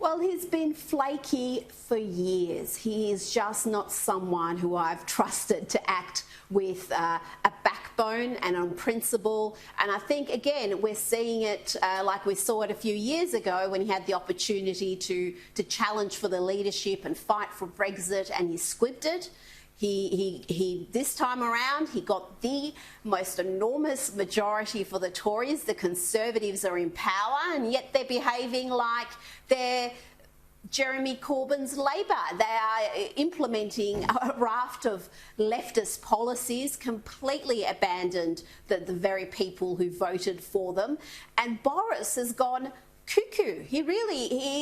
Well, he's been flaky for years. He is just not someone who I've trusted to act with a backbone and on principle. And I think, again, we're seeing it like we saw it a few years ago when he had the opportunity to challenge for the leadership and fight for Brexit, and he squibbed it. He this time around, he got the most enormous majority for the Tories. The Conservatives are in power, and yet they're behaving like they're Jeremy Corbyn's Labor. They are implementing a raft of leftist policies, completely abandoned the very people who voted for them. And Boris has gone cuckoo. He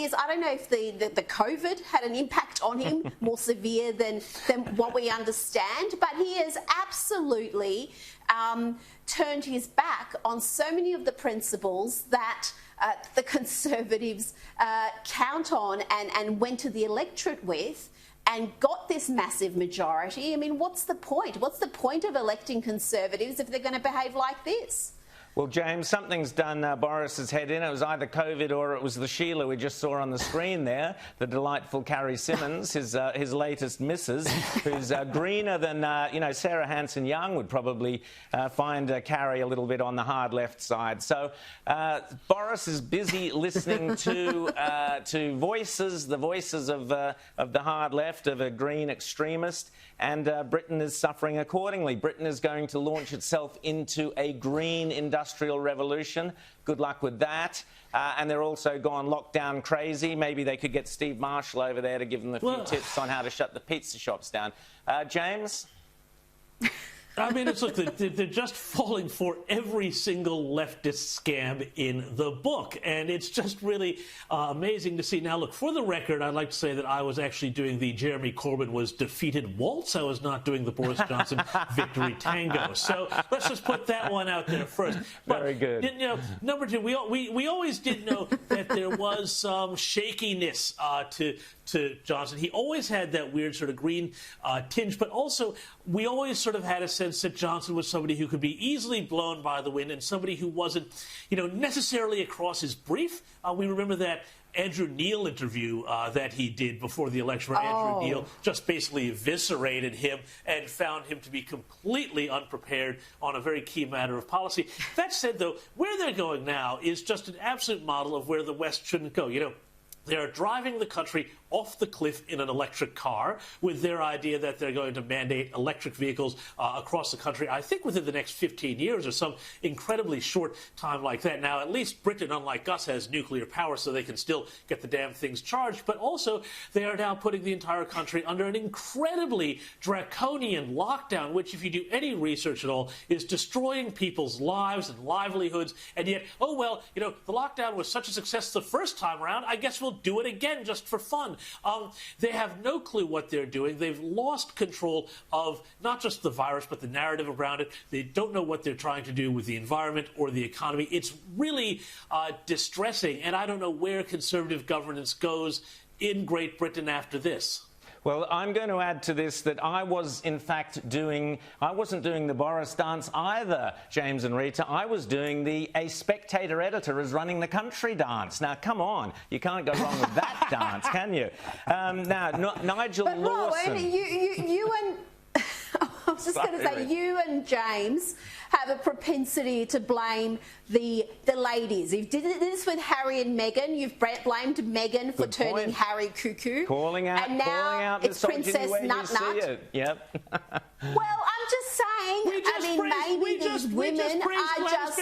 is. I don't know if the COVID had an impact on him more severe than what we understand, but he has absolutely turned his back on so many of the principles that the Conservatives count on and went to the electorate with and got this massive majority. I mean, what's the point? What's the point of electing Conservatives if they're going to behave like this? Well, James, something's done Boris's head in. It was either COVID or it was the Sheila we just saw on the screen there, the delightful Carrie Symonds, his latest missus, who's greener than, Sarah Hanson-Young would probably find Carrie a little bit on the hard left side. So Boris is busy listening to the voices of the hard left, of a green extremist, and Britain is suffering accordingly. Britain is going to launch itself into a green industrial revolution. Good luck with that. And they're also gone lockdown crazy. Maybe they could get Steve Marshall over there to give them a few tips on how to shut the pizza shops down. James? I mean, look, they're just falling for every single leftist scam in the book. And it's just really amazing to see. Now, look, for the record, I'd like to say that I was actually doing the Jeremy Corbyn was defeated waltz. I was not doing the Boris Johnson victory tango. So let's just put that one out there first. Very good. Number two, we always did know that there was some shakiness to Johnson. He always had that weird sort of green tinge, but also we always sort of had a sense that Johnson was somebody who could be easily blown by the wind and somebody who wasn't, necessarily across his brief. We remember that Andrew Neil interview that he did before the election, where Andrew Neil just basically eviscerated him and found him to be completely unprepared on a very key matter of policy. That said, though, where they're going now is just an absolute model of where the West shouldn't go. They're driving the country off the cliff in an electric car with their idea that they're going to mandate electric vehicles across the country, I think within the next 15 years or some incredibly short time like that. Now, at least Britain, unlike us, has nuclear power, so they can still get the damn things charged. But also, they are now putting the entire country under an incredibly draconian lockdown, which, if you do any research at all, is destroying people's lives and livelihoods. And yet, the lockdown was such a success the first time around, I guess we'll do it again just for fun. They have no clue what they're doing. They've lost control of not just the virus, but the narrative around it. They don't know what they're trying to do with the environment or the economy. It's really distressing, and I don't know where Conservative governance goes in Great Britain after this. Well, I'm going to add to this that I wasn't doing the Boris dance either, James and Rita. I was doing a spectator editor is running the country dance. Now, come on. You can't go wrong with that dance, can you? Nigel Lawson. You and... I was just going to say, you and James have a propensity to blame the ladies. You did this with Harry and Meghan. You've blamed Meghan for turning Harry cuckoo. Calling out it's Princess Nut Nut. Yep. Well, I'm just saying. Maybe these women are just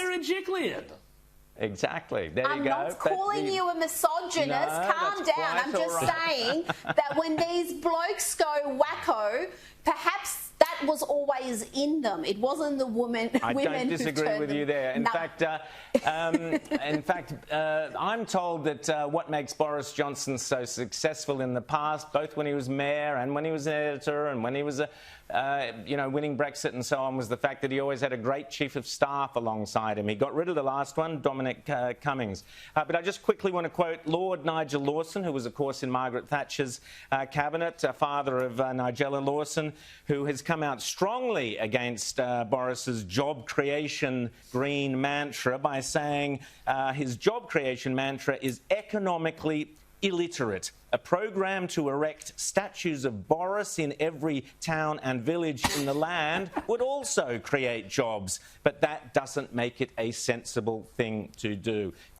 Exactly. There you go. I'm not calling you a misogynist. No, Calm down. I'm just saying that when these blokes go wacko, perhaps that was always in them. It wasn't the women. I don't disagree with you there. In fact, I'm told that what makes Boris Johnson so successful in the past, both when he was mayor and when he was an editor and when he was winning Brexit and so on, was the fact that he always had a great chief of staff alongside him. He got rid of the last one, Dominic Cummings. But I just quickly want to quote Lord Nigel Lawson, who was, of course, in Margaret Thatcher's cabinet, father of Nigella Lawson, who has come out strongly against Boris's job creation green mantra by saying his job creation mantra is economically illiterate. A program to erect statues of Boris in every town and village in the land would also create jobs, but that doesn't make it a sensible thing to do.